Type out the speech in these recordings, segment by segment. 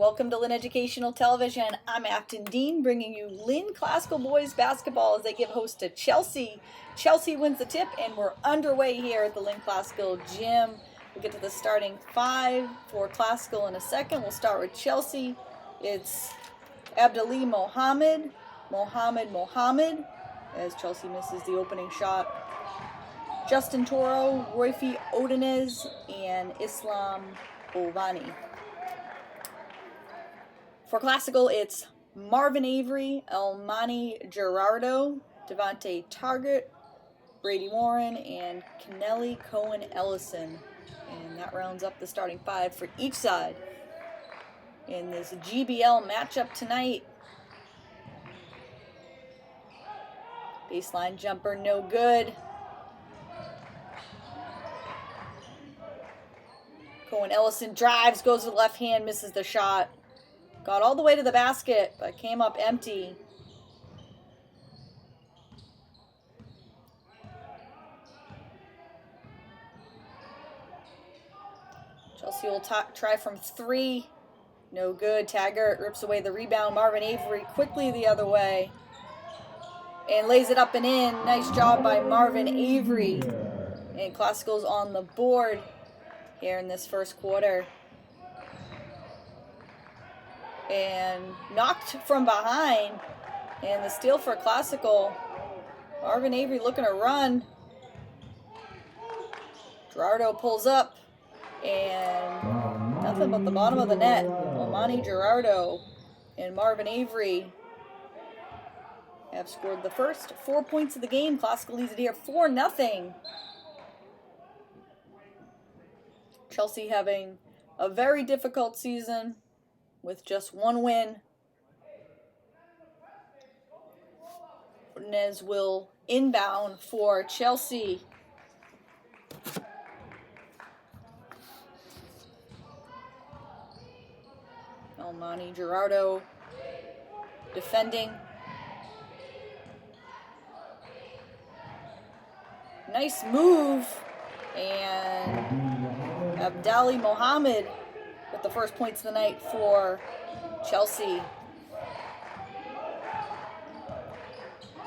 Welcome to Lynn Educational Television. I'm Afton Dean, bringing you Lynn Classical Boys Basketball as they give host to Chelsea. Chelsea wins the tip, and we're underway here at the Lynn Classical Gym. We'll get to the starting five for Classical in a second. We'll start with Chelsea. It's Abdali Mohammed, as Chelsea misses the opening shot. Justin Toro, Roifi Odinez, and Islam Bovani. For Classical, it's Marvin Avery, Elmani Gerardo, Devontae Target, Brady Warren, and Kennelly Cohen Ellison. And that rounds up the starting five for each side in this GBL matchup tonight. Baseline jumper, no good. Cohen Ellison drives, goes to the left hand, misses the shot. Got all the way to the basket, but came up empty. Chelsea will try from three. No good. Taggart rips away the rebound. Marvin Avery quickly the other way. And lays it up and in. Nice job by Marvin Avery. And Classical's on the board here in this first quarter. And knocked from behind. And the steal for Classical. Marvin Avery looking to run. Gerardo pulls up. And nothing but the bottom of the net. Elmani Gerardo and Marvin Avery have scored the first 4 points of the game. Classical leads it here 4-0. Chelsea having a very difficult season with just one win. Nez will inbound for Chelsea. Elmani Gerardo defending. Nice move. And Abdali Mohammed with the first points of the night for Chelsea.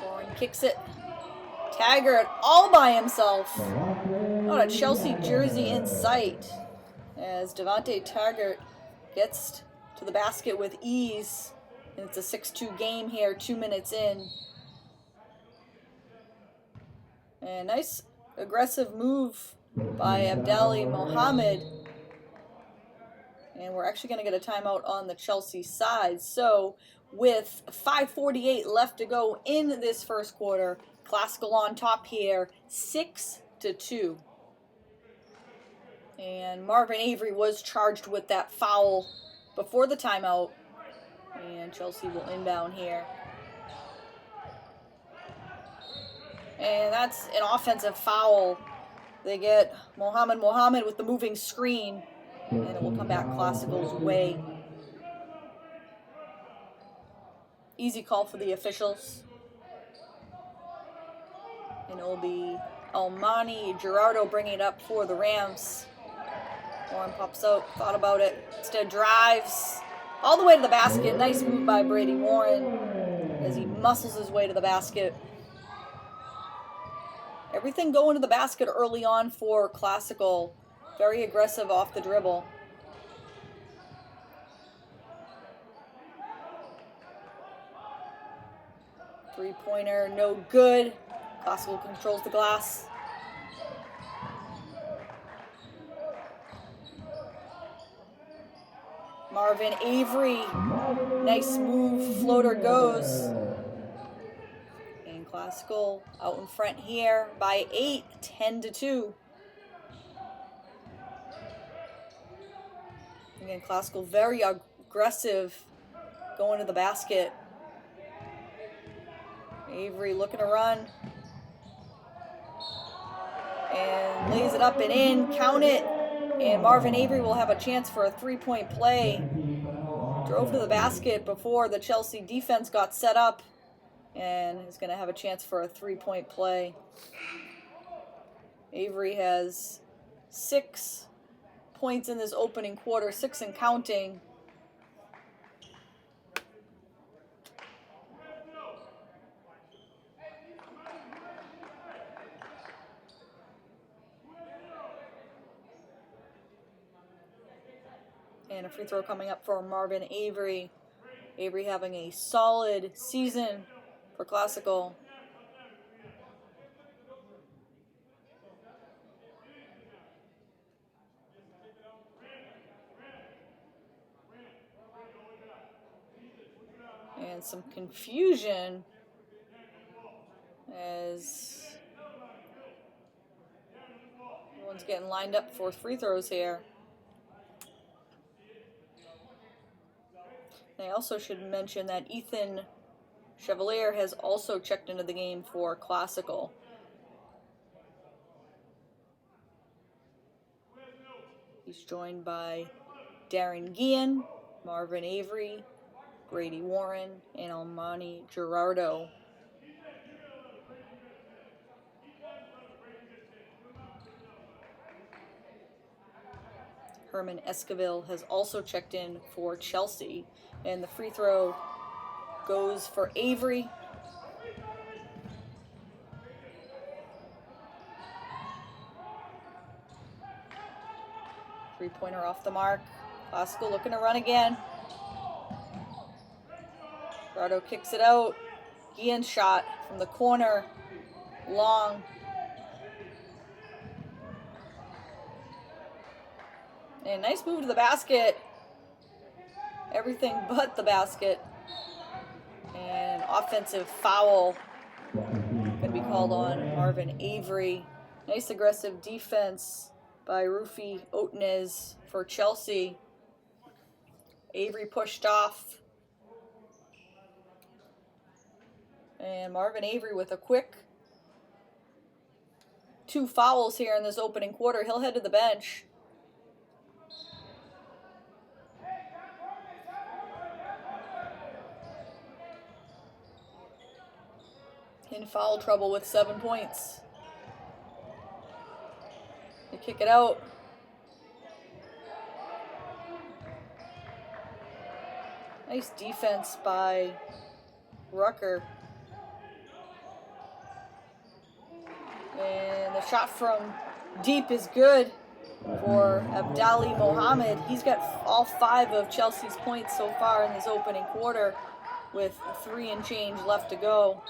Warren kicks it. Taggart all by himself. Not a Chelsea jersey in sight. As Devontae Taggart gets to the basket with ease. And it's a 6-2 game here, 2 minutes in. And nice aggressive move by Abdali Mohammed. And we're actually going to get a timeout on the Chelsea side. So with 5:48 left to go in this first quarter, Classical on top here, 6-2. And Marvin Avery was charged with that foul before the timeout. And Chelsea will inbound here. And that's an offensive foul. They get Mohammed with the moving screen. And it will come back Classical's way. Easy call for the officials. And it will be Elmani Gerardo bringing it up for the Rams. Warren pops out, thought about it. Instead drives all the way to the basket. Nice move by Brady Warren as he muscles his way to the basket. Everything going to the basket early on for Classical. Very aggressive off the dribble. Three-pointer, no good. Classical controls the glass. Marvin Avery, nice move, floater goes. And Classical out in front here by 8, 10-2. Again, Classical very aggressive going to the basket. Avery looking to run. And lays it up and in, count it. And Marvin Avery will have a chance for a three-point play. Drove to the basket before the Chelsea defense got set up. And is going to have a chance for a three-point play. Avery has 6 points in this opening quarter, 6 and counting. free throw coming up for Marvin Avery. Avery having a solid season for Classical. And some confusion as everyone's getting lined up for free throws here. I also should mention that Ethan Chevalier has also checked into the game for Classical. He's joined by Darren Guillen, Marvin Avery, Brady Warren, and Almani Gerardo. Herman Esquivel has also checked in for Chelsea, and the free throw goes for Avery. Three-pointer off the mark. Classical looking to run again. Gerardo kicks it out. Guillen's shot from the corner, long. And nice move to the basket. Everything but the basket. And offensive foul going to be called on Marvin Avery. Nice aggressive defense by Rufi Otenez for Chelsea. Avery pushed off. And Marvin Avery with a quick 2 fouls here in this opening quarter. He'll head to the bench. In foul trouble with 7 points. They kick it out. Nice defense by Rucker. And the shot from deep is good for Abdali Mohammed. He's got all 5 of Chelsea's points so far in this opening quarter with 3 and change left to go.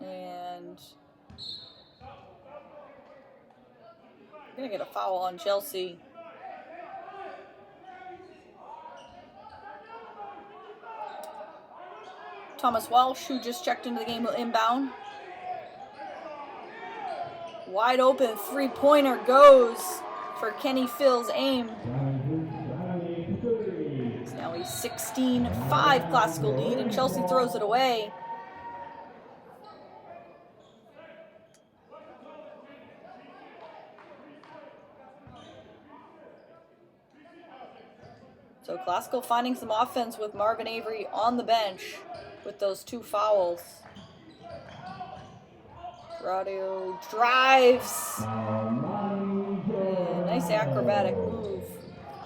And we're going to get a foul on Chelsea. Thomas Walsh, who just checked into the game, will inbound. Wide open three-pointer goes for Kenny Phil's aim. It's now a 16-5 Classical lead, and Chelsea throws it away. So Classical finding some offense with Marvin Avery on the bench with those 2 fouls. Gerardo drives. And nice acrobatic move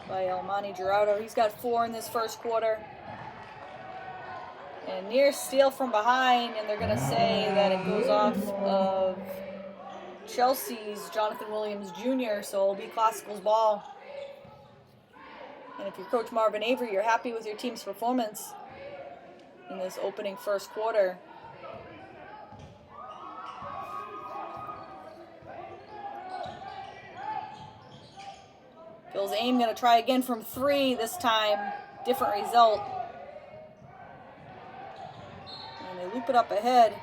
by Almani Gerardo. He's got 4 in this first quarter. And near steal from behind, and they're going to say that it goes off of Chelsea's Jonathan Williams Jr., so it'll be Classical's ball. And if you're Coach Marvin Avery, you're happy with your team's performance in this opening first quarter. Phil's aim going to try again from 3 this time. Different result. And they loop it up ahead.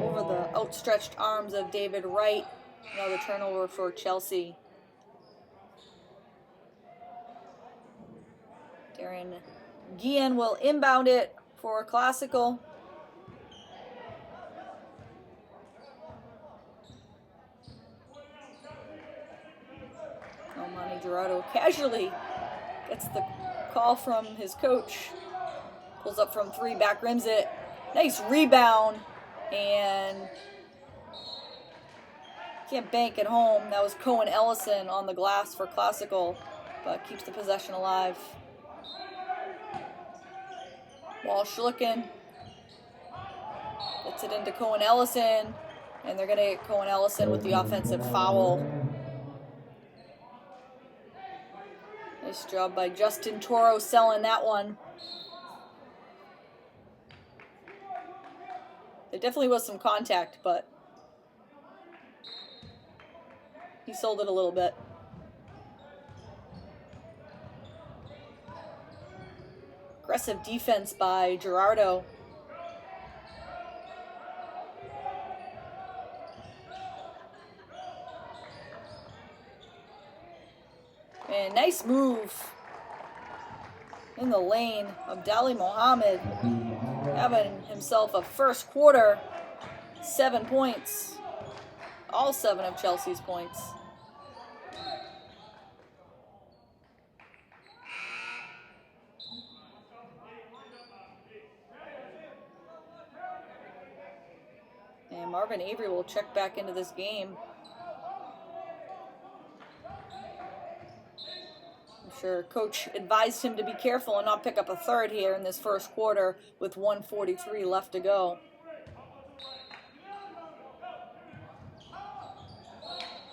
Over the outstretched arms of David Wright. Another turnover for Chelsea. Darren Guillen will inbound it for Classical. Almani Gerardo casually gets the call from his coach. Pulls up from 3, back rims it. Nice rebound, and can't bank it home. That was Cohen Ellison on the glass for Classical, but keeps the possession alive. Walsh looking. Gets it into Cohen Ellison, and they're going to get Cohen Ellison with the offensive foul. Nice job by Justin Toro selling that one. There definitely was some contact, but he sold it a little bit. Aggressive defense by Gerardo. And nice move in the lane. Abdali Mohammed having himself a first quarter, 7 points. All 7 of Chelsea's points. And Marvin Avery will check back into this game. I'm sure Coach advised him to be careful and not pick up a third here in this first quarter with 1:43 left to go.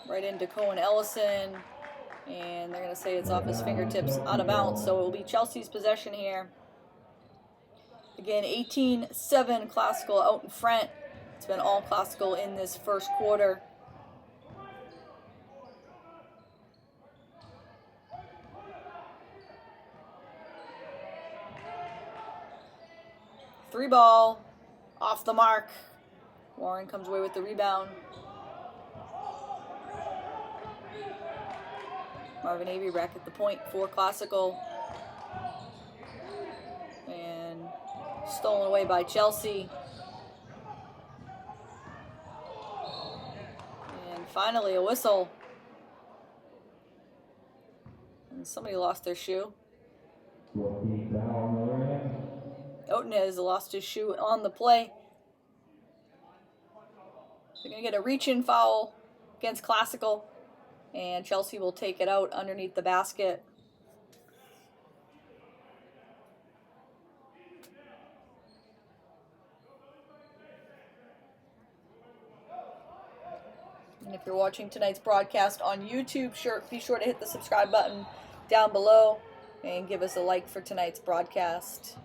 Right into Cohen Ellison, and they're going to say it's off his fingertips, out of bounds, so it will be Chelsea's possession here. Again, 18-7 Classical out in front. It's been all Classical in this first quarter. Three ball, off the mark. Warren comes away with the rebound. Marvin Avery back at the point for Classical. And stolen away by Chelsea. And finally a whistle. And somebody lost their shoe. Otenez lost his shoe on the play. They're going to get a reach-in foul against Classical, and Chelsea will take it out underneath the basket. And if you're watching tonight's broadcast on YouTube, be sure to hit the subscribe button down below and give us a like for tonight's broadcast.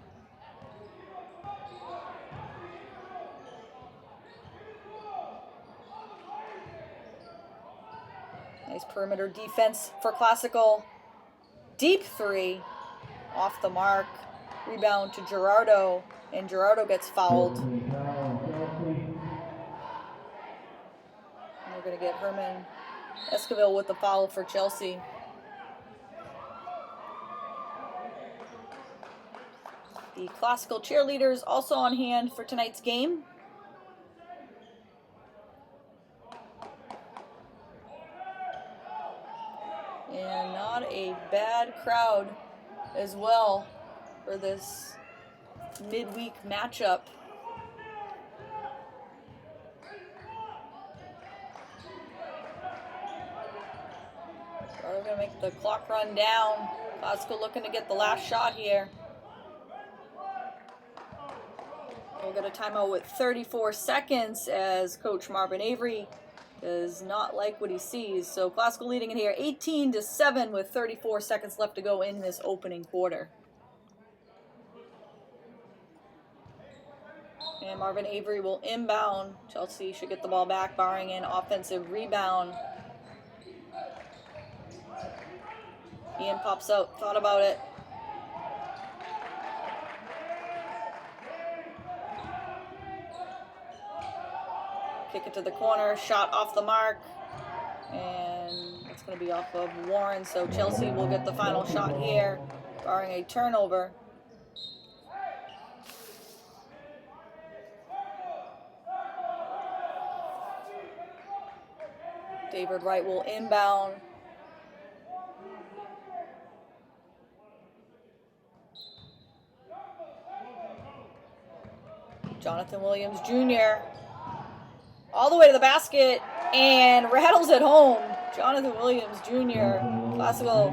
Nice perimeter defense for Classical. Deep three. Off the mark. Rebound to Gerardo. And Gerardo gets fouled. And we're going to get Herman Esquivel with the foul for Chelsea. The Classical cheerleaders also on hand for tonight's game. And not a bad crowd as well for this midweek matchup. We're going to make the clock run down. Classical looking to get the last shot here. We'll get a timeout with 34 seconds as Coach Marvin Avery does not like what he sees. So Classical leading it here 18-7 with 34 seconds left to go in this opening quarter. And Marvin Avery will inbound. Chelsea should get the ball back, barring an offensive rebound. Ian pops out, thought about it. Kick it to the corner, shot off the mark, and it's going to be off of Warren, so Chelsea will get the final shot here, barring a turnover. David Wright will inbound. Jonathan Williams Jr. all the way to the basket and rattles it home. Jonathan Williams Jr. Classical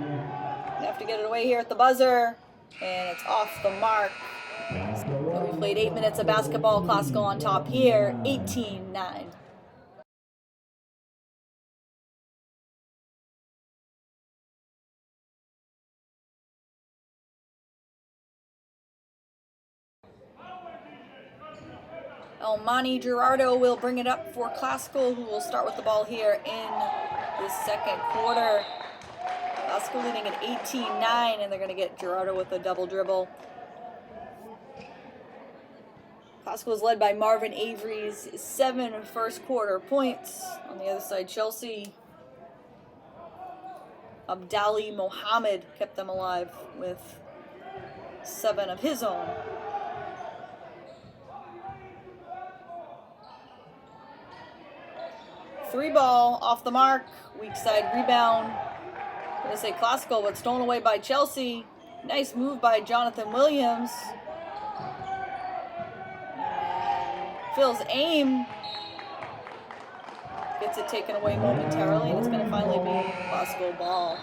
have to get it away here at the buzzer, and it's off the mark. So we've Played 8 minutes of basketball. Classical on top here, 18-9. Elmani Gerardo will bring it up for Classical, who will start with the ball here in the second quarter. Classical leading at 18-9, and they're going to get Gerardo with a double dribble. Classical is led by Marvin Avery's 7 first quarter points. On the other side, Chelsea. Abdali Mohammed kept them alive with 7 of his own. Three ball off the mark, weak side rebound. I'm going to say Classical, but stolen away by Chelsea. Nice move by Jonathan Williams. Phil's aim gets it taken away momentarily, and it's going to finally be Classical ball.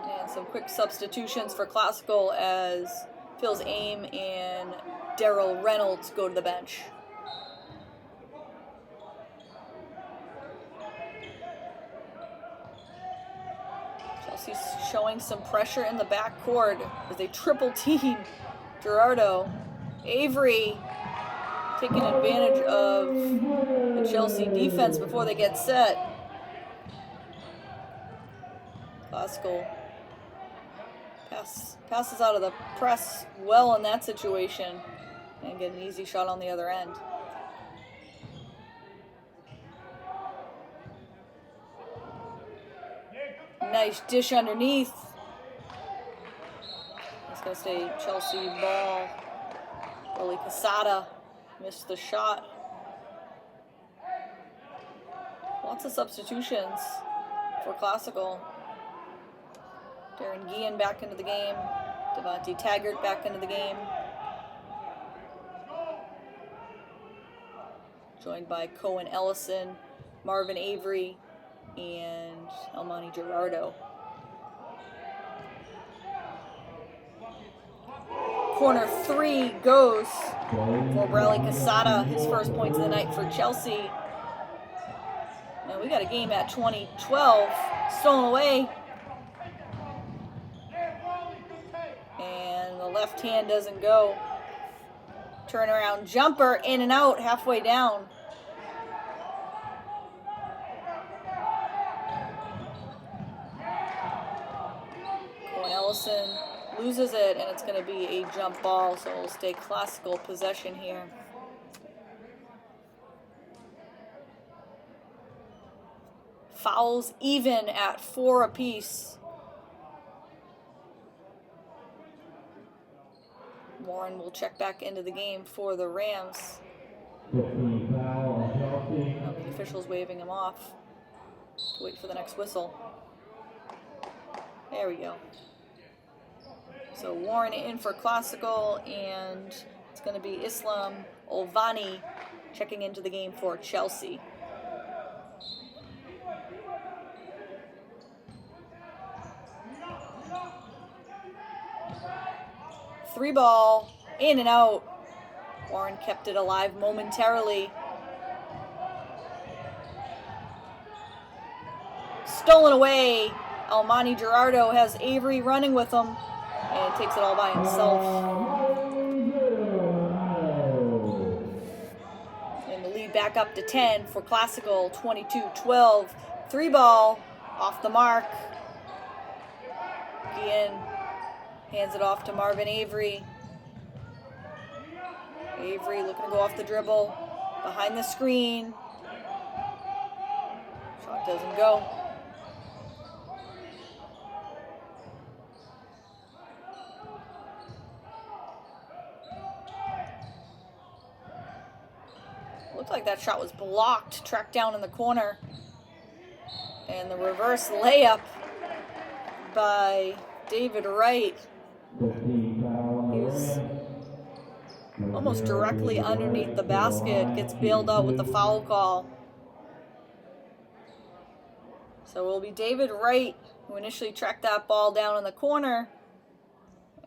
And some quick substitutions for Classical as Phil's aim and Daryl Reynolds go to the bench. Chelsea's showing some pressure in the backcourt as they triple team Gerardo. Avery taking advantage of the Chelsea defense before they get set. Classical passes out of the press well in that situation and get an easy shot on the other end. Nice dish underneath. It's going to stay Chelsea ball. Willie Casada missed the shot. Lots of substitutions for Classical. Darren Guillen back into the game. Devontae Taggart back into the game. Joined by Cohen Ellison, Marvin Avery, and Elmani Gerardo. Corner 3 goes for Bradley Casada, his first points of the night for Chelsea. Now we got a game at 20-12, stolen away. And the left hand doesn't go. Turnaround jumper, in and out, halfway down. Cohen Ellison loses it, and it's going to be a jump ball, so it'll stay Classical possession here. Fouls even at 4 apiece. Warren will check back into the game for the Rams. The official's waving him off to wait for the next whistle. There we go. So Warren in for Classical, and it's going to be Islam Olvani checking into the game for Chelsea. Three ball, in and out. Warren kept it alive momentarily. Stolen away. Elmani Gerardo has Avery running with him and takes it all by himself. And the lead back up to 10 for Classical, 22-12. Three ball, off the mark. Guillen hands it off to Marvin Avery. Avery looking to go off the dribble. Behind the screen. Shot doesn't go. Looked like that shot was blocked, tracked down in the corner. And the reverse layup by David Wright. He was almost directly underneath the basket, gets bailed out with the foul call. So it will be David Wright who initially tracked that ball down in the corner.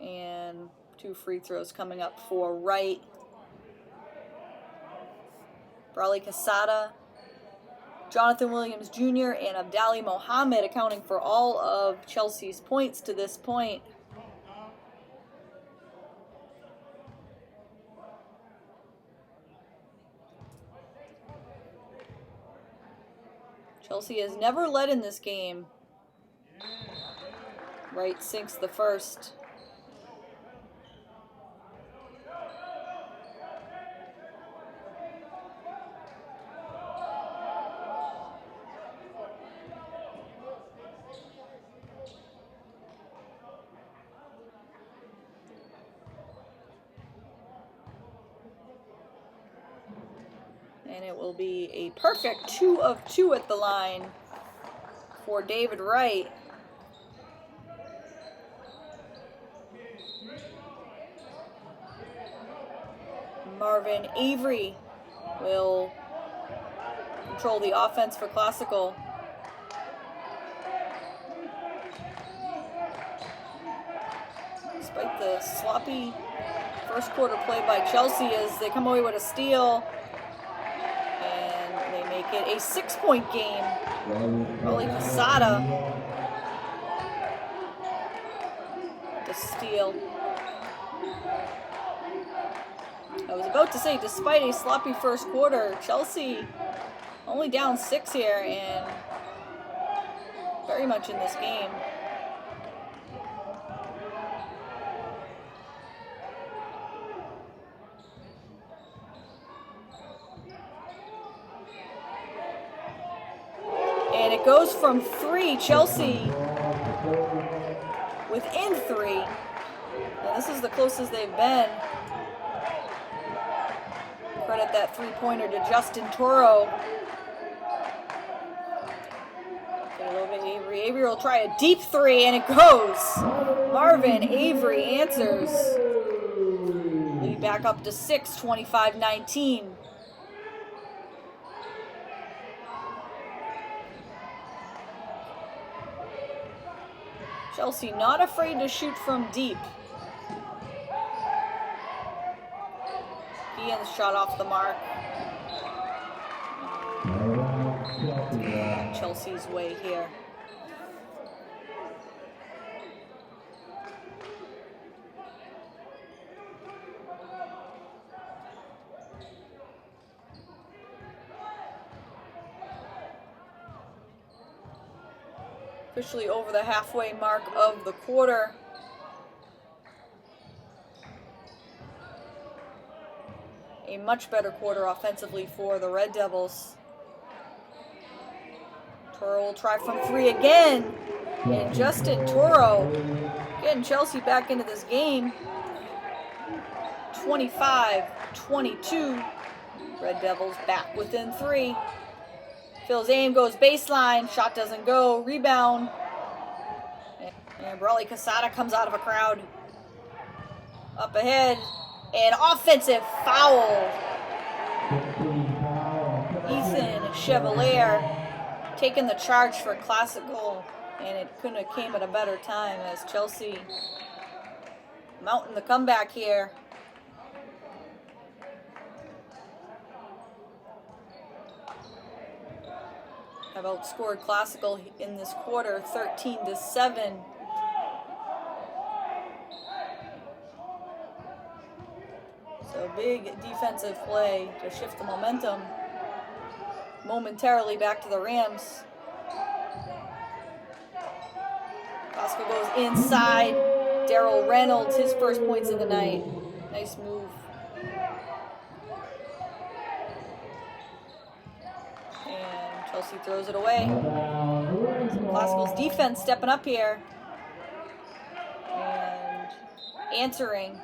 And 2 free throws coming up for Wright. Bradley Casada, Jonathan Williams Jr., and Abdali Mohammed accounting for all of Chelsea's points to this point. Chelsea has never led in this game. Wright sinks the first. And it will be a perfect 2 of 2 at the line for David Wright. Marvin Avery will control the offense for Classical. Despite the sloppy first quarter play by Chelsea as they come away with a steal. And they make it a 6-point game. Bradley Casada, the steal. I was about to say, despite a sloppy first quarter, Chelsea only down 6 here and very much in this game. And it goes from 3, Chelsea within 3. And this is the closest they've been. Credit that 3-pointer to Justin Toro. Get it over Avery. Avery will try a deep 3, and it goes. Marvin Avery answers. Lead back up to 6, 25-19. Chelsea not afraid to shoot from deep. Ian's shot off the mark. Chelsea's way here. Officially over the halfway mark of the quarter. A much better quarter offensively for the Red Devils. Toro will try from 3 again. And Justin Toro getting Chelsea back into this game. 25-22. Red Devils back within 3. Phil's aim goes baseline. Shot doesn't go. Rebound. And Bradley Casada comes out of a crowd. Up ahead. An offensive foul. Ethan Chevalier taking the charge for Classical, and it couldn't have came at a better time as Chelsea mounting the comeback here. Have outscored Classical in this quarter 13-7. So big defensive play to shift the momentum momentarily back to the Rams. Classical goes inside. Daryl Reynolds, his first points of the night. Nice move. And Chelsea throws it away. So Classical's defense stepping up here and answering.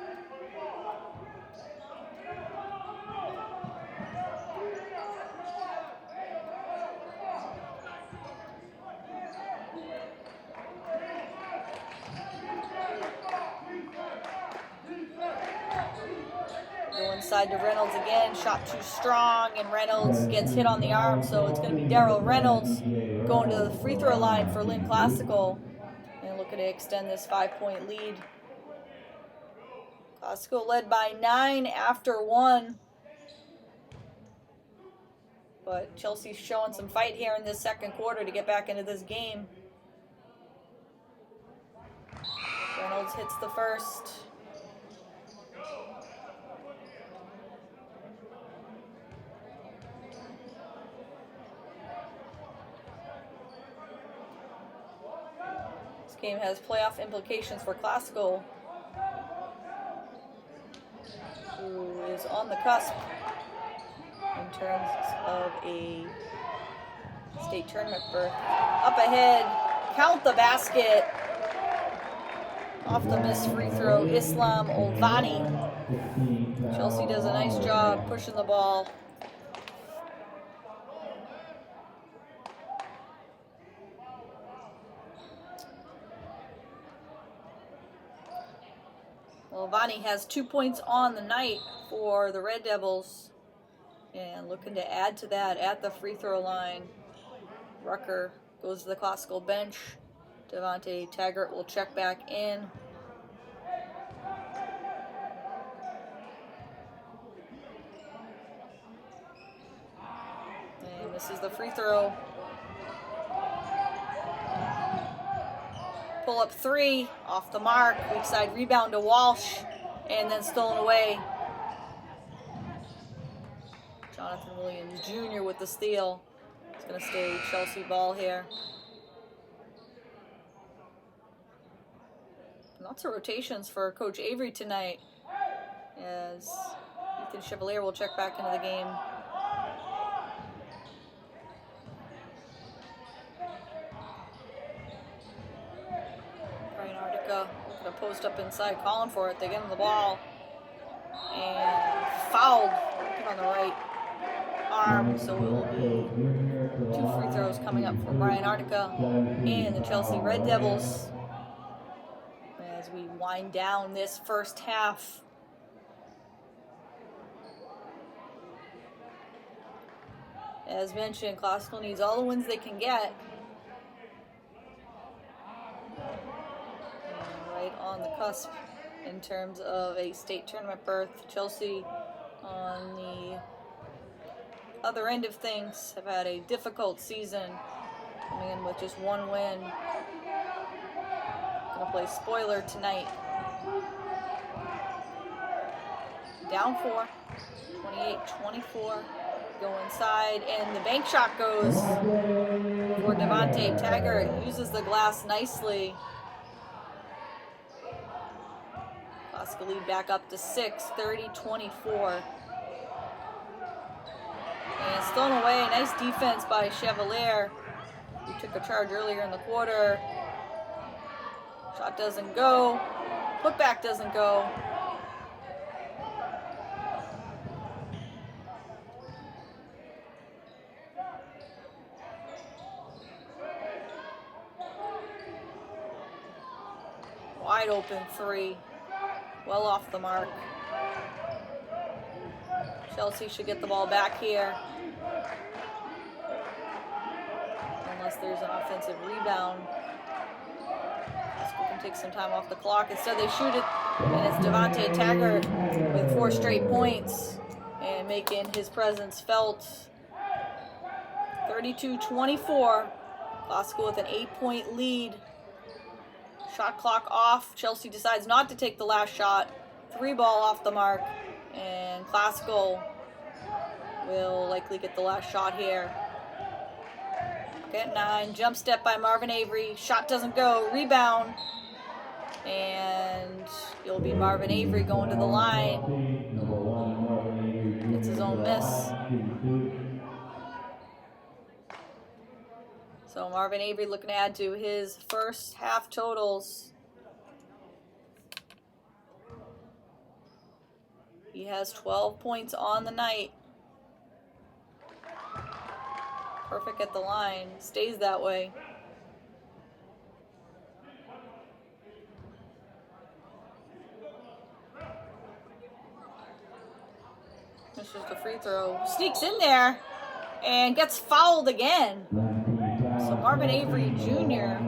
Inside to Reynolds again, shot too strong, and Reynolds gets hit on the arm, so it's going to be Daryl Reynolds going to the free throw line for Lynn Classical and looking to extend this 5-point lead. Classical led by 9 after 1. But Chelsea's showing some fight here in this second quarter to get back into this game. Reynolds hits the first. This game has playoff implications for Classical, who is on the cusp in terms of a state tournament berth. Up ahead, count the basket. Off the missed free throw, Islam Olvani. Chelsea does a nice job pushing the ball. Olvani has 2 points on the night for the Red Devils. And looking to add to that at the free throw line. Rucker goes to the Classical bench. Devontae Taggart will check back in. And misses the free throw. Pull up 3 off the mark. Weak side rebound to Walsh. And then stolen away. Jonathan Williams Jr. with the steal. It's going to stay Chelsea ball here. Lots of rotations for Coach Avery tonight, as Ethan Chevalier will check back into the game. Brian Artica looking to post up inside, calling for it. They get him the ball. And fouled on the right arm, so it will be 2 free throws coming up from Brian Artica and the Chelsea Red Devils. As we wind down this first half. As mentioned, Classical needs all the wins they can get. And right on the cusp in terms of a state tournament berth. Chelsea on the other end of things have had a difficult season, coming in with just 1 win. Gonna play spoiler tonight. Down 4, 28-24. Go inside, and the bank shot goes for Devontae Taggart. Uses the glass nicely. Classical lead back up to 6, 30-24. And stolen away. Nice defense by Chevalier, who took a charge earlier in the quarter. Shot doesn't go. Putback doesn't go. Wide open 3. Well off the mark. Chelsea should get the ball back here, unless there's an offensive rebound. We can take some time off the clock. Instead they shoot it, and it's Devontae Taggart with 4 straight points and making his presence felt. 32-24. Classical with an 8-point lead. Shot clock off. Chelsea decides not to take the last shot. 3 ball off the mark, and Classical will likely get the last shot here. At 9, jump step by Marvin Avery. Shot doesn't go. Rebound. And it'll be Marvin Avery going to the line. It's his own miss. So Marvin Avery looking to add to his first half totals. He has 12 points on the night. Perfect at the line. Stays that way. Misses the free throw. Sneaks in there and gets fouled again. So Marvin Avery Jr.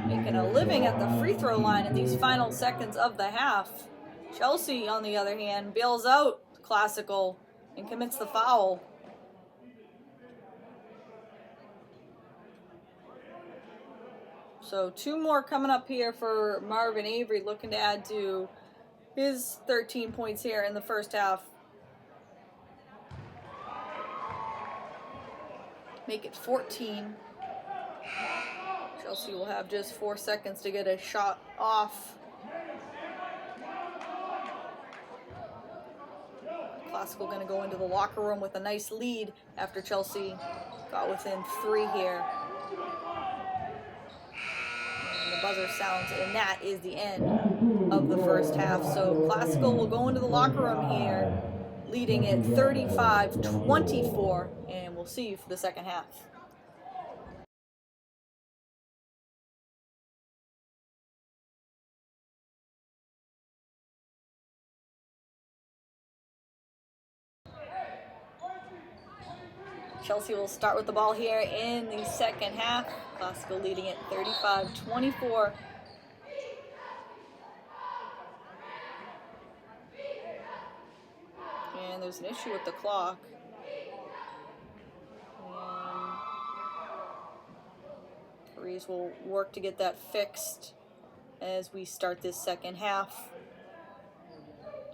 making a living at the free throw line in these final seconds of the half. Chelsea, on the other hand, bails out Classical and commits the foul. So 2 more coming up here for Marvin Avery, looking to add to his 13 points here in the first half. Make it 14. Chelsea will have just 4 seconds to get a shot off. Classical going to go into the locker room with a nice lead after Chelsea got within 3 here. And the buzzer sounds, and that is the end of the first half. So Classical will go into the locker room here, leading it 35-24, and we'll see you for the second half. Chelsea will start with the ball here in the second half. Classical leading it 35-24. And there's an issue with the clock. And referees will work to get that fixed as we start this second half.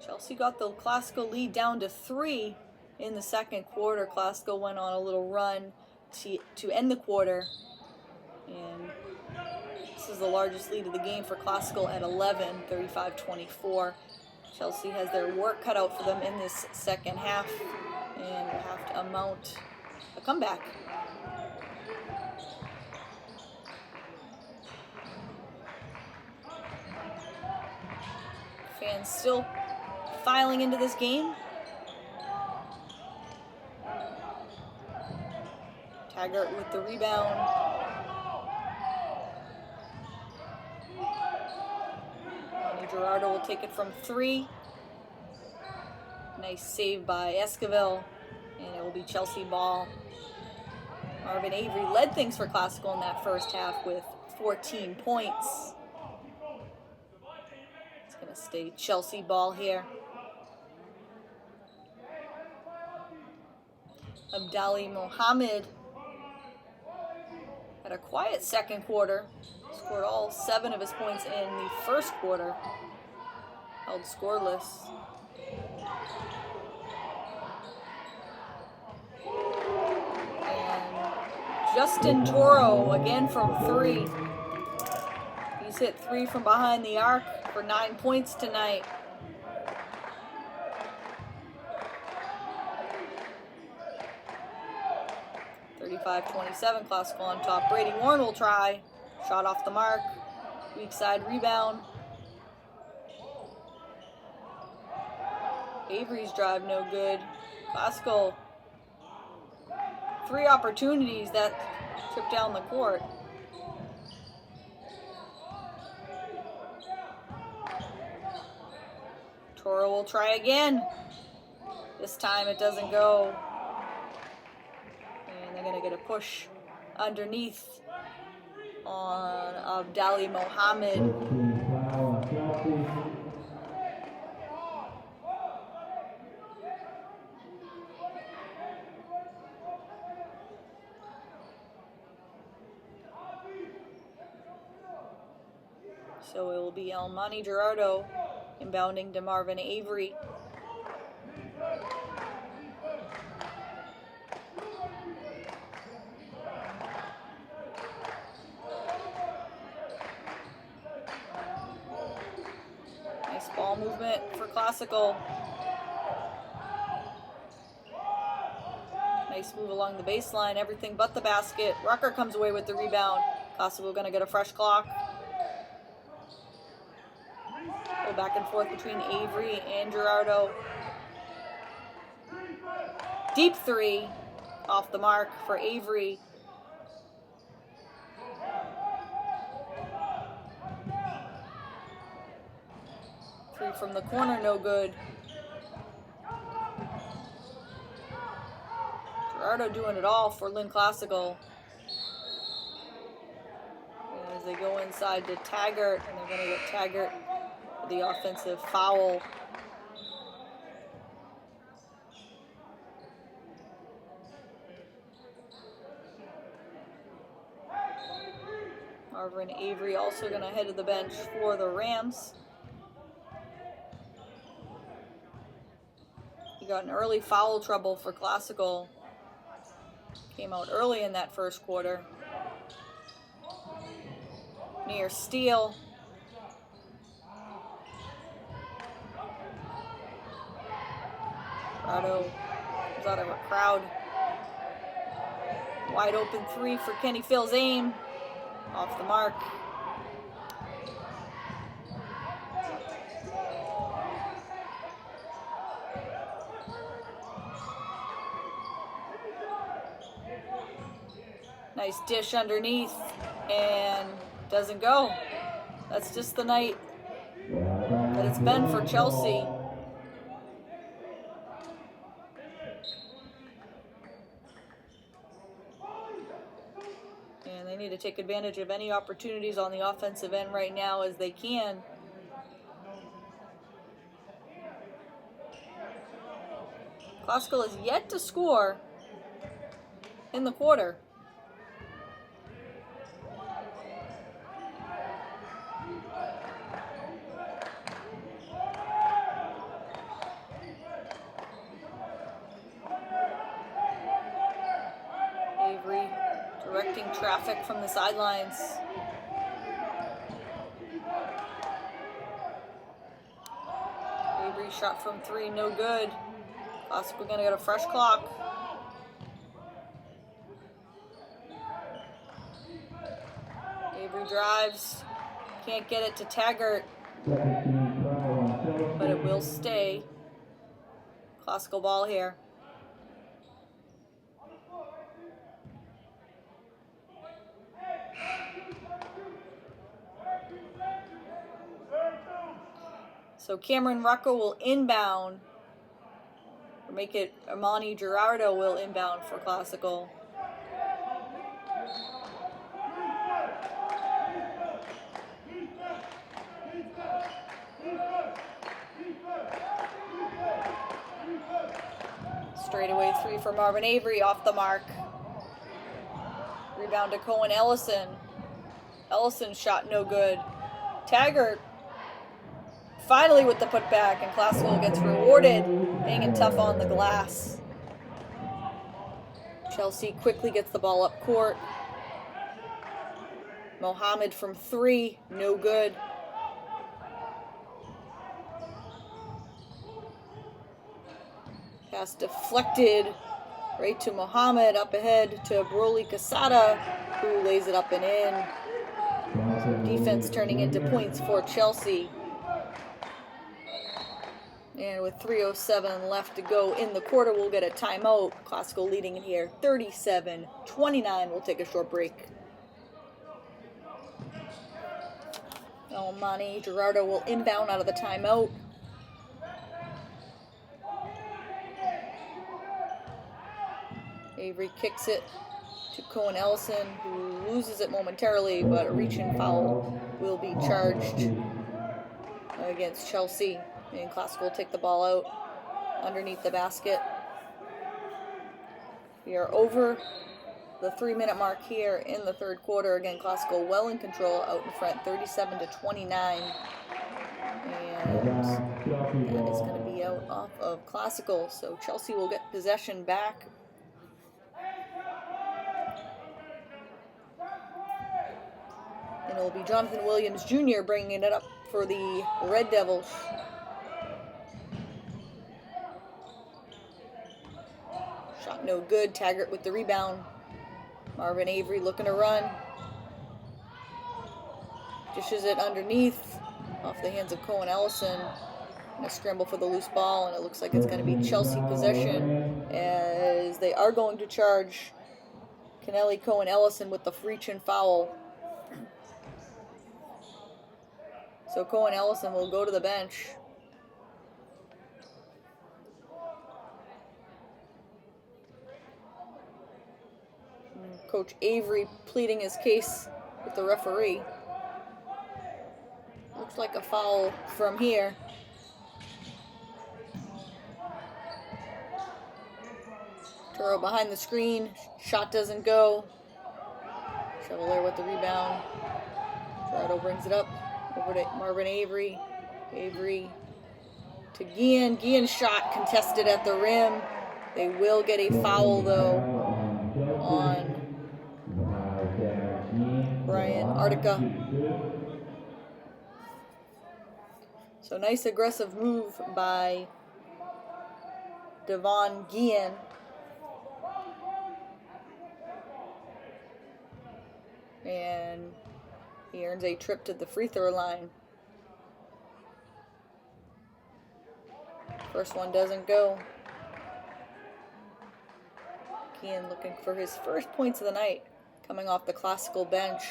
Chelsea got the Classical lead down to 3 in the second quarter. Classical went on a little run to end the quarter, and this is the largest lead of the game for Classical at 11, 35-24. Chelsea has their work cut out for them in this second half and will have to mount a comeback. Fans still filing into this game. Taggart with the rebound. Gerardo will take it from 3. Nice save by Esquivel, and it will be Chelsea ball. Marvin Avery led things for Classical in that first half with 14 points. It's going to stay Chelsea ball here. Abdali Mohammed had a quiet second quarter. Scored all 7 of his points in the first quarter. Held scoreless. And Justin Toro again from 3. He's hit 3 from behind the arc for 9 points tonight. (35-27) Classical on top. Brady Warren will try. Shot off the mark. Weak side rebound. Avery's drive no good. Classical 3 opportunities that trip down the court. Toro will try again. This time it doesn't go. And they're going to get a push underneath on Abdali Mohammed. So it will be Almani Gerardo inbounding to Marvin Avery. Nice ball movement for Classical. Nice move along the baseline, everything but the basket. Rucker comes away with the rebound. Classical going to get a fresh clock. Go back and forth between Avery and Gerardo. Deep 3 off the mark for Avery. Three from the corner, no good. Gerardo doing it all for Lynn Classical. As they go inside to Taggart, and they're going to get Taggart the offensive foul. Marvin Avery also going to head to the bench for the Rams. He got an early foul trouble for Classical. Came out early in that first quarter. Near steal. Prado comes out of a crowd. Wide open three for Kenny Phil's aim. Off the mark. Nice dish underneath and doesn't go. That's just the night that it's been for Chelsea. And they need to take advantage of any opportunities on the offensive end right now as they can. Classical is yet to score in the quarter. Avery directing traffic from the sidelines. Avery shot from three, no good. Classical gonna get a fresh clock. Avery drives, can't get it to Taggart, but it will stay. Classical ball here. So Cameron Rucco will inbound. Or make it Armani Gerardo will inbound for Classical. Straightaway three for Marvin Avery, off the mark. Rebound to Cohen Ellison. Ellison's shot no good. Taggart finally with the putback, and Classical gets rewarded, hanging tough on the glass. Chelsea quickly gets the ball up court. Mohammed from three, no good. Pass deflected right to Mohammed, up ahead to Broly Casada, who lays it up and in. Defense turning into points for Chelsea. And with 3:07 left to go in the quarter, we'll get a timeout. Classical leading in here, 37-29. We'll take a short break. Armani Gerardo will inbound out of the timeout. Avery kicks it to Cohen Ellison, who loses it momentarily, but a reach-in foul will be charged against Chelsea. And Classical will take the ball out underneath the basket. We are over the 3-minute mark here in the third quarter. Again, Classical well in control out in front, 37-29. And that is going to be out off of Classical. So Chelsea will get possession back. And it will be Jonathan Williams Jr. bringing it up for the Red Devils. Shot no good. Taggart with the rebound. Marvin Avery looking to run. Dishes it underneath off the hands of Cohen Ellison. And a scramble for the loose ball, and it looks like it's going to be Chelsea possession as they are going to charge Kennelly Cohen Ellison with the reach-in foul. So Cohen Ellison will go to the bench. Coach Avery pleading his case with the referee. Looks like a foul from here. Toro behind the screen. Shot doesn't go. Chevalier with the rebound. Gerardo brings it up over to Marvin Avery. Avery to Guillen. Guillen's shot contested at the rim. They will get a foul, though, on Brian Artica. So nice aggressive move by Devon Guillen. And he earns a trip to the free throw line. First one doesn't go. Guillen looking for his first points of the night, coming off the classical bench.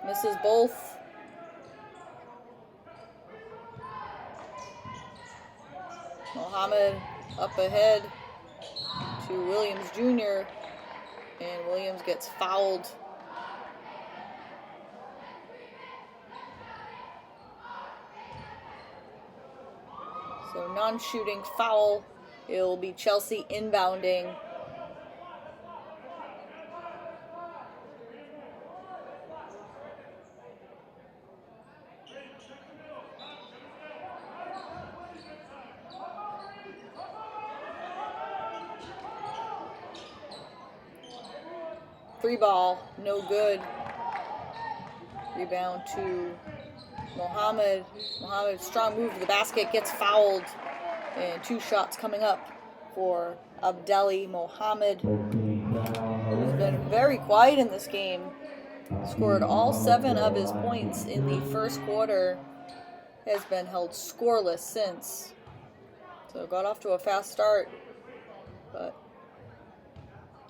Misses both. Mohammed up ahead to Williams Jr. And Williams gets fouled. So non-shooting foul. It'll be Chelsea inbounding. Free ball, no good. Rebound to Mohammed. Mohammed, strong move to the basket, gets fouled. And 2 shots coming up for Abdelli Mohammed, who's been very quiet in this game. Scored all 7 of his points in the first quarter. Has been held scoreless since. So got off to a fast start, but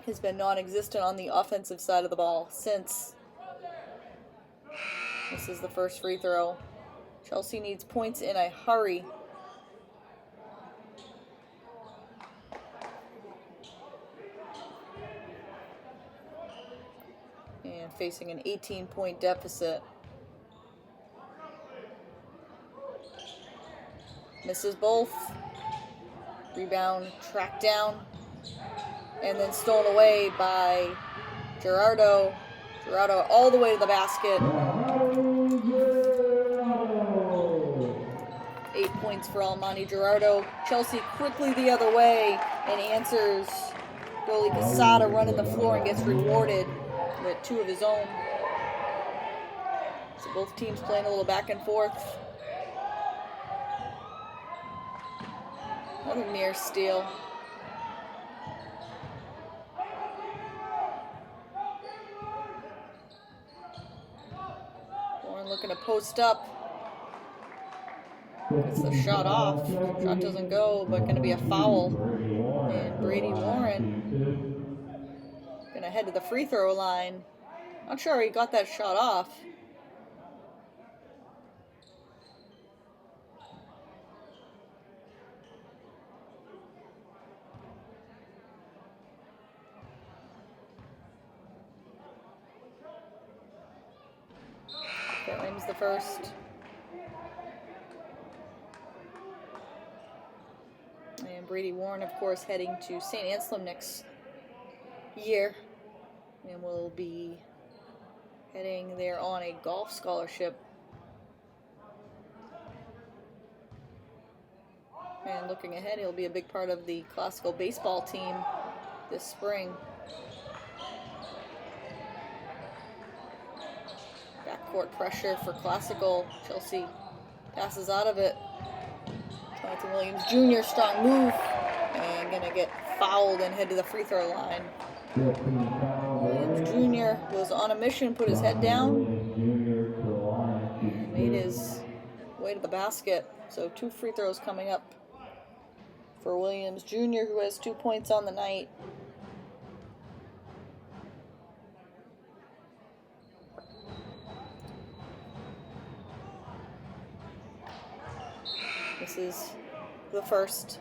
has been non-existent on the offensive side of the ball since. This is the first free throw. Chelsea needs points in a hurry. And facing an 18-point deficit. Misses both. Rebound tracked down. And then stolen away by Gerardo. Gerardo all the way to the basket. 8 points for Almani Gerardo. Chelsea quickly the other way and answers. Goalie Casada running the floor and gets rewarded with 2 of his own. So both teams playing a little back and forth. Another near steal. Looking to post up. Gets the shot off. Shot doesn't go, but going to be a foul. And Brady Warren going to head to the free throw line. Not sure he got that shot off. Williams the first. And Brady Warren, of course, heading to St. Anselm next year. And will be heading there on a golf scholarship. And looking ahead, he'll be a big part of the classical baseball team this spring. Backcourt pressure for classical. Chelsea passes out of it. Jonathan Williams Jr. strong move. And going to get fouled and head to the free throw line. Williams Jr. was on a mission, put his head down. Made his way to the basket. So 2 free throws coming up for Williams Jr., who has 2 points on the night. This is the first.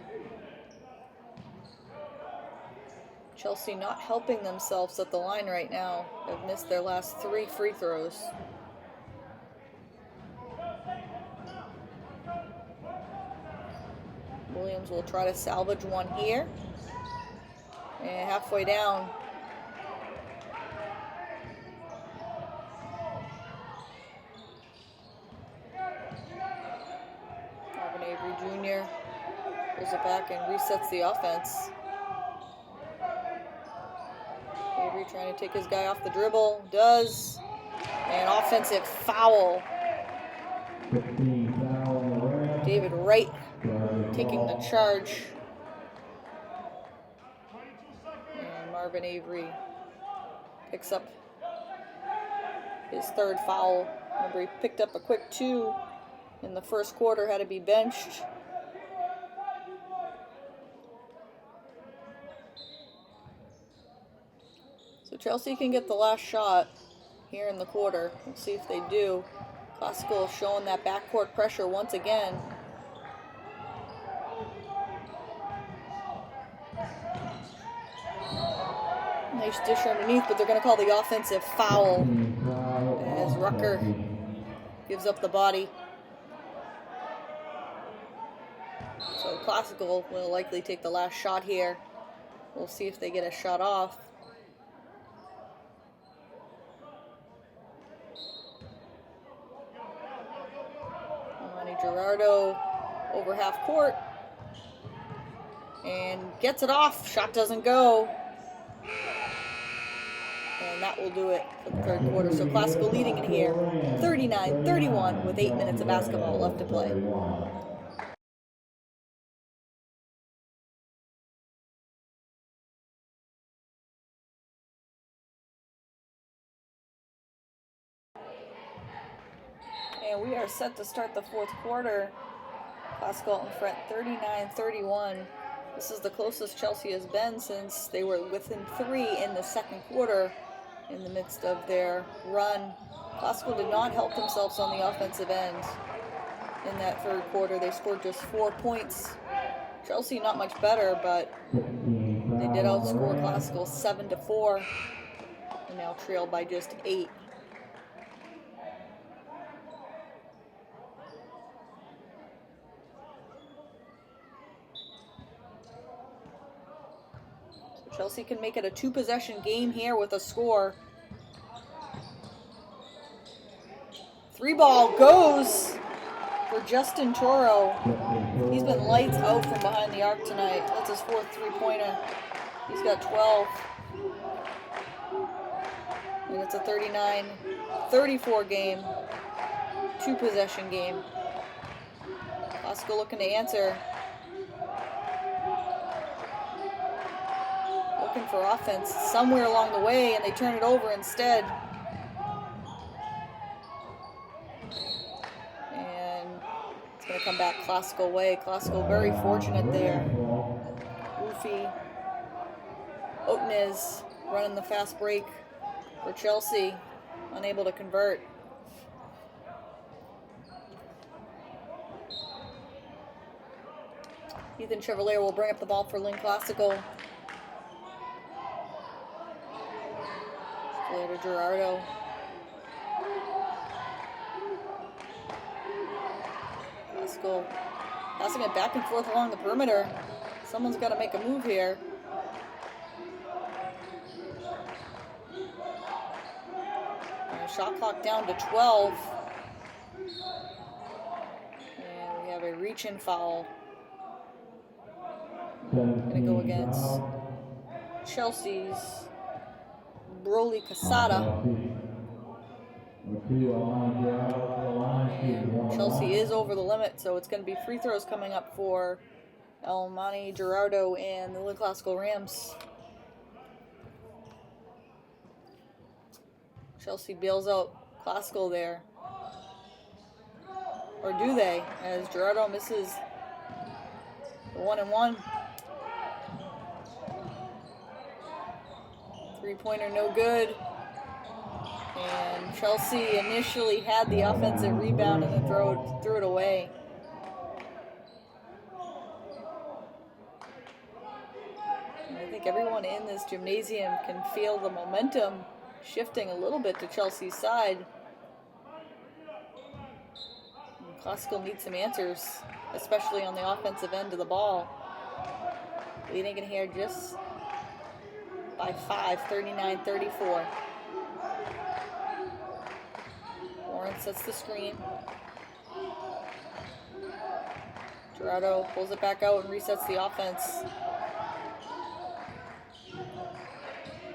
Chelsea not helping themselves at the line right now. They've missed their last 3 free throws. Williams will try to salvage one here. And halfway down. Marvin Avery Jr. pulls it back and resets the offense. Avery trying to take his guy off the dribble. Does. And offensive foul. David Wright taking the charge. And Marvin Avery picks up his 3rd foul. Remember, he picked up a quick 2 in the first quarter, had to be benched. So Chelsea can get the last shot here in the quarter. We'll see if they do. Classical showing that backcourt pressure once again. Nice dish underneath, but they're going to call the offensive foul as Rucker gives up the body. So Classical will likely take the last shot here. We'll see if they get a shot off. Gerardo over half court and gets it off. Shot doesn't go. And that will do it for the 3rd quarter. So Classical leading in here 39-31 with 8 minutes of basketball left to play. And we are set to start the 4th quarter. Classical in front 39-31. This is the closest Chelsea has been since they were within 3 in the 2nd quarter in the midst of their run. Classical did not help themselves on the offensive end in that 3rd quarter. They scored just 4 points. Chelsea not much better, but they did outscore Classical 7-4 and now trailed by just 8. Chelsea can make it a 2-possession game here with a score. 3 ball goes for Justin Toro. He's been lights out from behind the arc tonight. That's his 4th 3-pointer. He's got 12. And it's a 39-34 game. 2-possession game. Classical looking to answer. Looking for offense somewhere along the way, and they turn it over instead. And it's going to come back Classical way. Classical very fortunate there. Ufi Otnez running the fast break for Chelsea, unable to convert. Ethan Chevalier will bring up the ball for Lynn Classical. To Gerardo. Classical passing it back and forth along the perimeter. Someone's got to make a move here. Shot clock down to 12. And we have a reach-in foul. Going to go against Chelsea's Broly Casada. Chelsea is over the limit, so it's going to be free throws coming up for Elmani Gerardo and the Lynn Classical Rams. Chelsea bails out Classical there. Or do they? As Gerardo misses the 1-and-1. 3-pointer no good. And Chelsea initially had the offensive rebound and then threw it away. think everyone in this gymnasium can feel the momentum shifting a little bit to Chelsea's side. And Classical needs some answers, especially on the offensive end of the ball. Leading in here just by 5, 39-34. Warren sets the screen. Gerardo pulls it back out and resets the offense.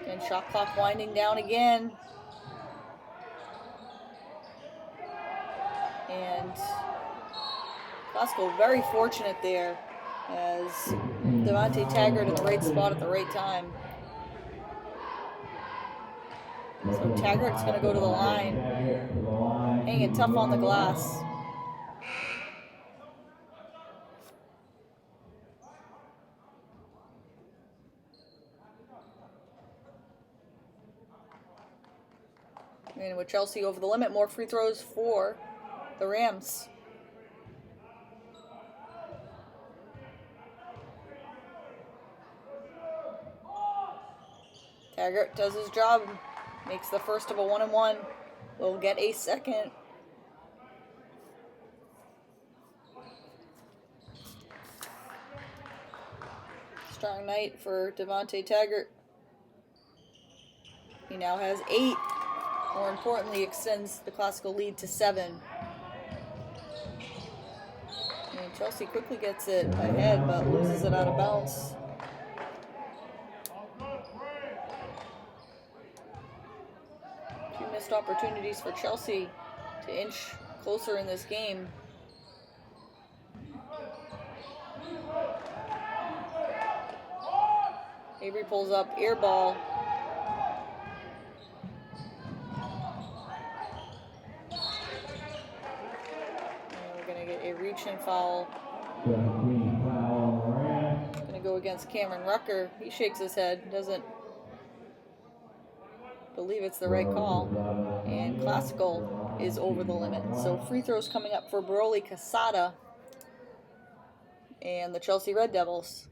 And shot clock winding down again. And Classical very fortunate there as Devontae Taggart in the right spot at the right time. So Taggart's going to go to the line, hanging tough on the glass. And with Chelsea over the limit, more free throws for the Rams. Taggart does his job, makes the first of a 1-and-1. We'll get a second. Strong night for Devontae Taggart. He now has 8. More importantly, extends the Classical lead to 7. And Chelsea quickly gets it ahead, but loses it out of bounds. A few missed opportunities for Chelsea to inch closer in this game. Avery pulls up, air ball. A reaching foul. Gonna go against Cameron Rucker. He shakes his head, doesn't believe it's the right call. And Classical is over the limit. So free throws coming up for Broly Casada and the Chelsea Red Devils.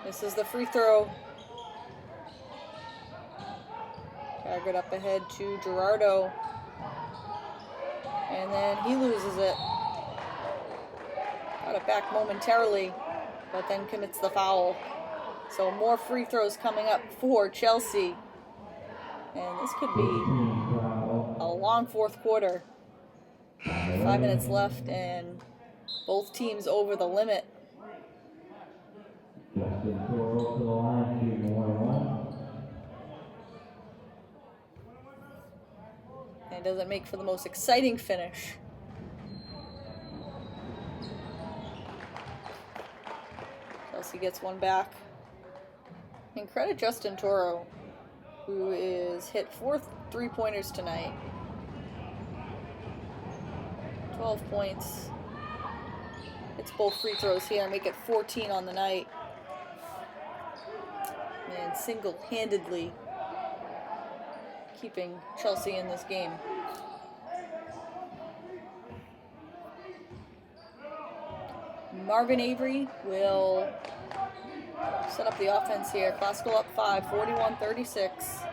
This is the free throw. Taggart up ahead to Gerardo. And then he loses it. Got it back momentarily, but then commits the foul. So more free throws coming up for Chelsea. And this could be a long fourth quarter. 5 minutes left and both teams over the limit. And it doesn't make for the most exciting finish. Chelsea gets one back. And credit Justin Toro, who is hit 4 3-pointers tonight. 12 points. It's both free throws here, make it 14 on the night. And single-handedly keeping Chelsea in this game. Marvin Avery will set up the offense here. Classical up 5, 41-36.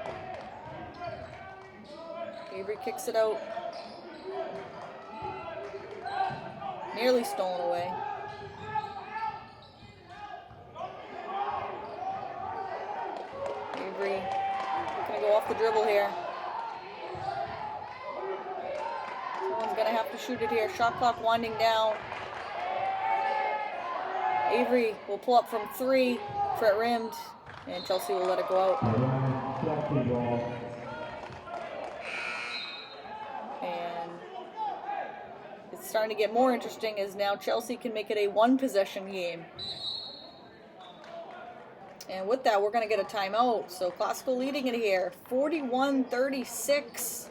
Avery kicks it out. Nearly stolen away. Avery gonna go off the dribble here. Someone's gonna have to shoot it here. Shot clock winding down. Avery will pull up from 3, fret rimmed, and Chelsea will let it go out. And it's starting to get more interesting as now Chelsea can make it a 1-possession game. And with that, we're going to get a timeout. So Classical leading it here, 41-36,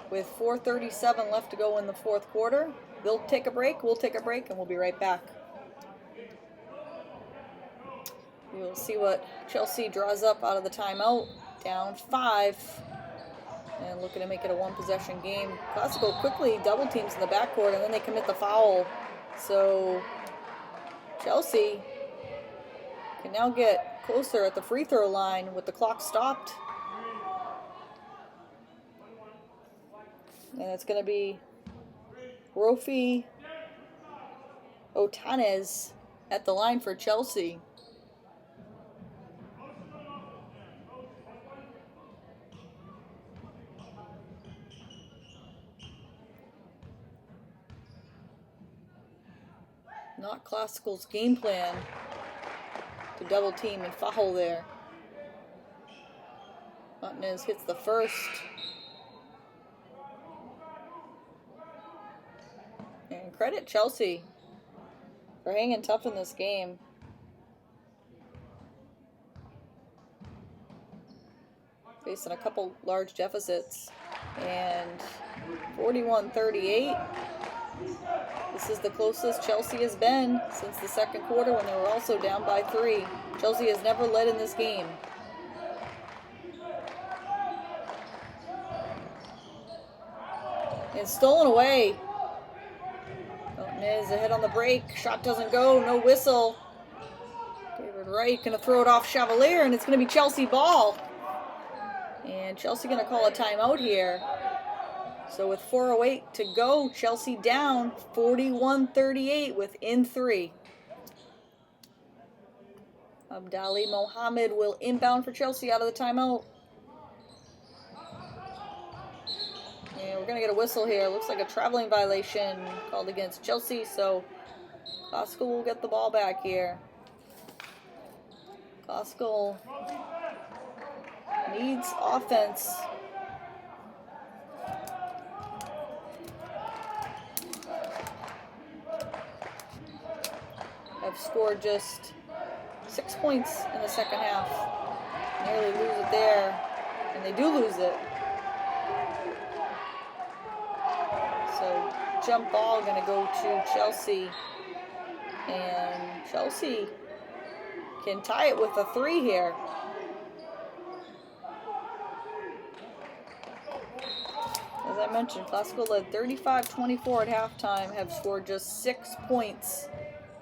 with 4:37 left to go in the fourth quarter. They'll take a break, we'll take a break, and we'll be right back. We will see what Chelsea draws up out of the timeout. Down 5. And looking to make it a one-possession game. Classical quickly double teams in the backcourt, and then they commit the foul. So Chelsea can now get closer at the free throw line with the clock stopped. And it's going to be Rofi Otanes at the line for Chelsea. Not Classical's game plan to double team and foul there. Otanes hits the first. And credit Chelsea for hanging tough in this game. Facing a couple large deficits. And 41-38. This is the closest Chelsea has been since the second quarter when they were also down by 3. Chelsea has never led in this game. And stolen away. Is ahead on the break. Shot doesn't go. No whistle. David Wright going to throw it off Chevalier, and it's going to be Chelsea ball. And Chelsea going to call a timeout here. So with 4:08 to go, Chelsea down 41-38 within 3. Abdali Mohammed will inbound for Chelsea out of the timeout. And we're going to get a whistle here. Looks like a traveling violation called against Chelsea. So Classical will get the ball back here. Classical needs offense. Have scored just 6 points in the second half. Nearly lose it there. And they do lose it. So jump ball going to go to Chelsea. And Chelsea can tie it with a 3 here. As I mentioned, Classical led 35-24 at halftime, have scored just 6 points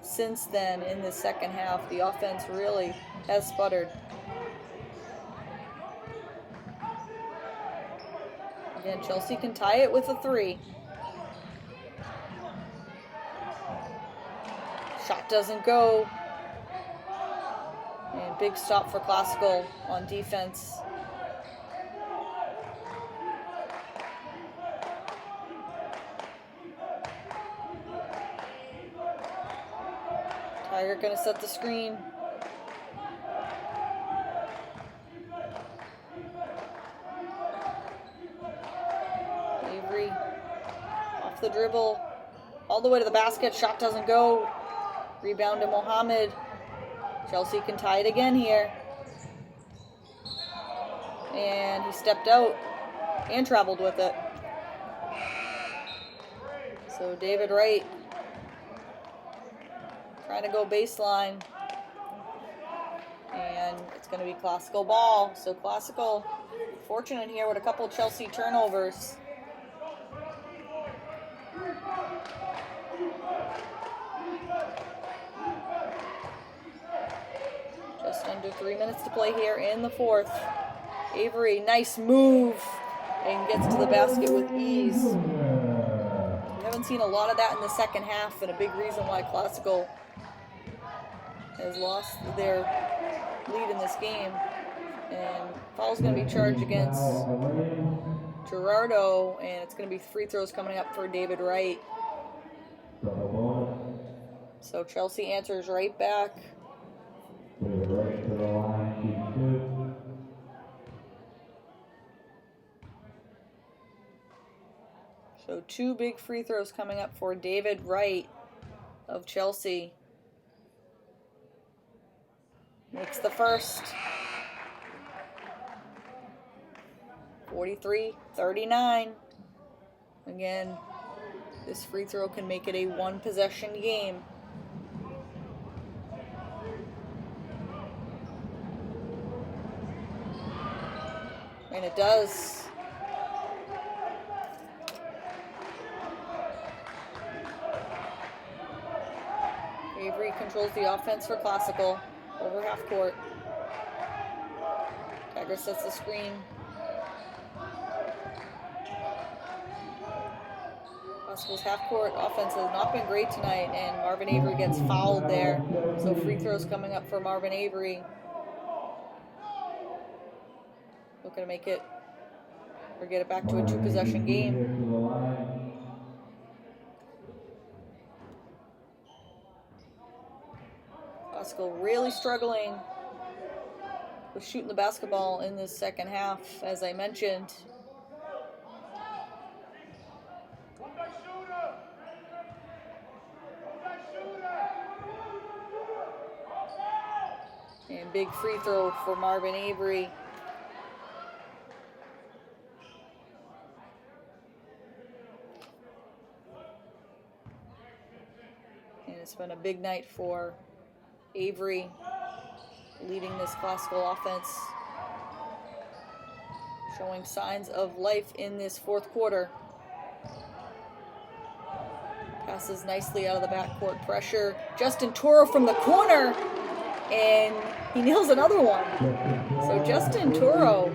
since then in the second half. The offense really has sputtered. Again, Chelsea can tie it with a 3. Shot doesn't go. And big stop for Classical on defense. Tiger gonna set the screen. Avery off the dribble, all the way to the basket. Shot doesn't go. Rebound to Mohammed. Chelsea can tie it again here. And he stepped out and traveled with it. So David Wright trying to go baseline. And it's going to be Classical ball. So Classical fortunate here with a couple Chelsea turnovers. Just under 3 minutes to play here in the fourth. Avery, nice move, and gets to the basket with ease. We haven't seen a lot of that in the second half, and a big reason why Classical has lost their lead in this game. And foul's going to be charged against Gerardo, and it's going to be free throws coming up for David Wright. So Chelsea answers right back. So 2 big free throws coming up for David Wright of Chelsea. Makes the first. 43-39. Again, this free throw can make it a one-possession game. And it does. Avery controls the offense for Classical over half court. Taggart sets the screen. Classical's half-court offense has not been great tonight, and Marvin Avery gets fouled there. So free throws coming up for Marvin Avery. Looking to make it, or get it back to a two-possession game. Classical really struggling with shooting the basketball in this second half, as I mentioned. And big free throw for Marvin Avery. And it's been a big night for Avery, leading this Classical offense, showing signs of life in this fourth quarter. Passes nicely out of the backcourt pressure. Justin Toro from the corner, and he nails another one. So Justin Toro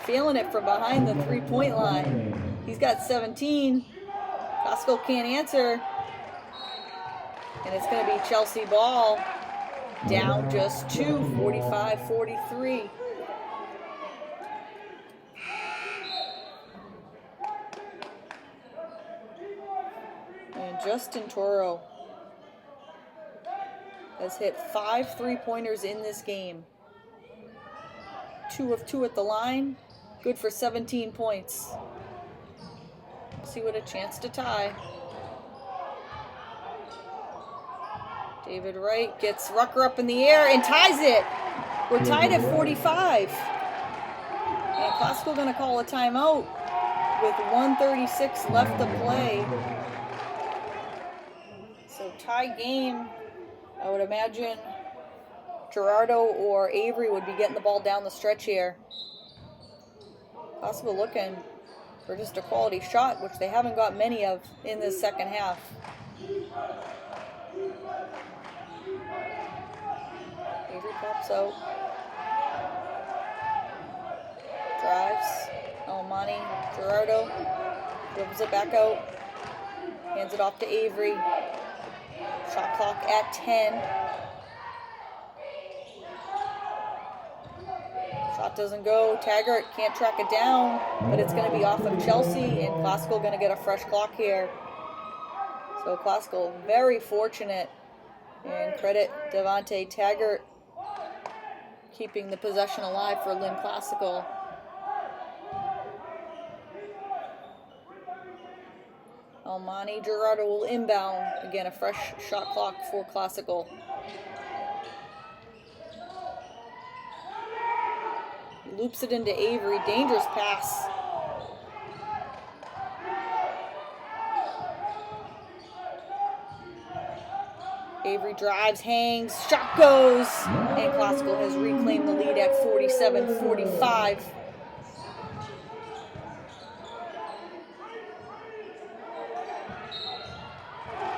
feeling it from behind the three-point line. He's got 17. Classical can't answer. And it's going to be Chelsea ball. Down just 2, 45-43. And Justin Toro has hit 5 3-pointers in this game. 2 of 2 at the line. Good for 17 points. See what a chance to tie. David Wright gets Rucker up in the air and ties it. We're tied at 45. And Classical going to call a timeout with 1:36 left to play. So tie game. I would imagine Gerardo or Avery would be getting the ball down the stretch here. Classical looking for just a quality shot, which they haven't got many of in this second half. Avery pops out. Drives. Almani. Gerardo. Dribbles it back out. Hands it off to Avery. Shot clock at 10. Shot doesn't go. Taggart can't track it down, but it's going to be off of Chelsea, and Classical going to get a fresh clock here. So Classical very fortunate, and credit Devontae Taggart keeping the possession alive for Lynn Classical. Almani Gerardo will inbound. Again, a fresh shot clock for Classical. He loops it into Avery. Dangerous pass. Avery drives, hangs, shot goes, and Classical has reclaimed the lead at 47-45.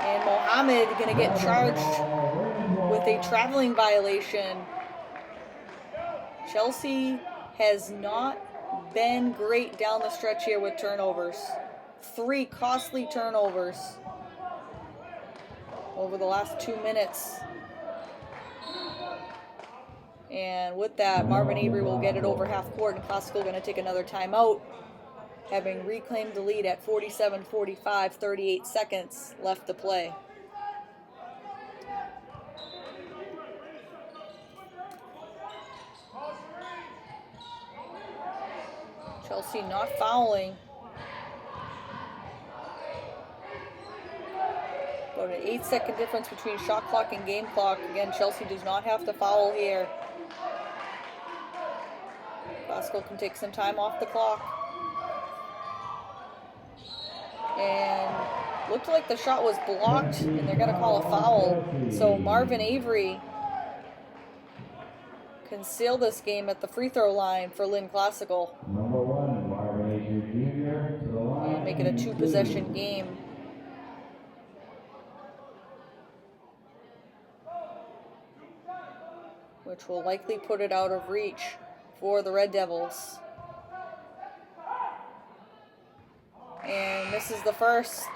And Mohammed going to get charged with a traveling violation. Chelsea has not been great down the stretch here with turnovers. 3 costly turnovers over the last 2 minutes. And with that, Marvin Avery will get it over half court, and Classical going to take another timeout, having reclaimed the lead at 47-45, 38 seconds left to play. Chelsea not fouling. About an 8-second difference between shot clock and game clock. Again, Chelsea does not have to foul here. Classical can take some time off the clock. And looked like the shot was blocked, and they're going to call a foul. So Marvin Avery can seal this game at the free throw line for Lynn Classical. Number 1, Marvin Avery Jr. to the line. And make it a 2-possession game. Which will likely put it out of reach for the Red Devils. And this is the first.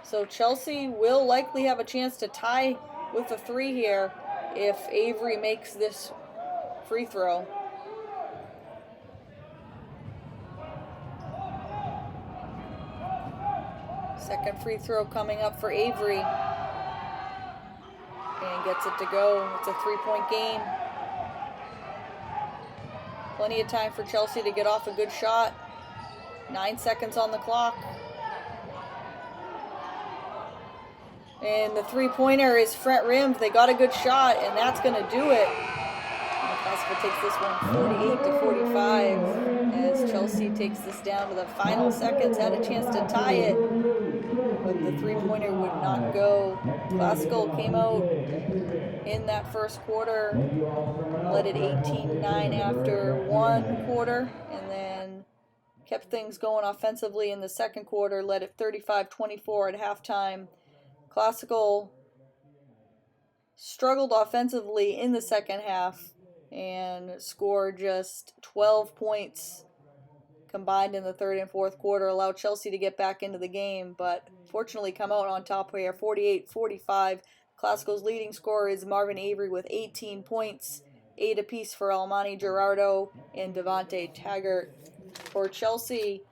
So Chelsea will likely have a chance to tie with a 3 here if Avery makes this free throw. Second free throw coming up for Avery. And gets it to go. It's a 3-point game. Plenty of time for Chelsea to get off a good shot. 9 seconds on the clock. And the 3-pointer is front rimmed. They got a good shot, and that's going to do it. And Classical takes this one 48-45 as Chelsea takes this down to the final seconds. Had a chance to tie it, but the 3-pointer would not go. Classical came out in that first quarter, led it 18-9 after one quarter, and then kept things going offensively in the second quarter, led it 35-24 at halftime. Classical struggled offensively in the second half and scored just 12 points combined in the third and fourth quarter, allowed Chelsea to get back into the game, but fortunately come out on top here, 48-45. Classical's leading scorer is Marvin Avery with 18 points, 8 apiece for Almani Gerardo and Devontae Taggart. For Chelsea,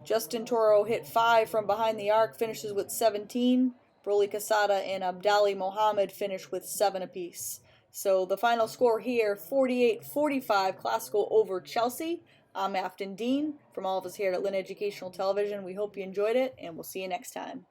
Justin Toro hit 5 from behind the arc, finishes with 17. Broly Casada and Abdali Mohammed finish with 7 apiece. So the final score here, 48-45, Classical over Chelsea. I'm Afton Dean. From all of us here at Lynn Educational Television, we hope you enjoyed it, and we'll see you next time.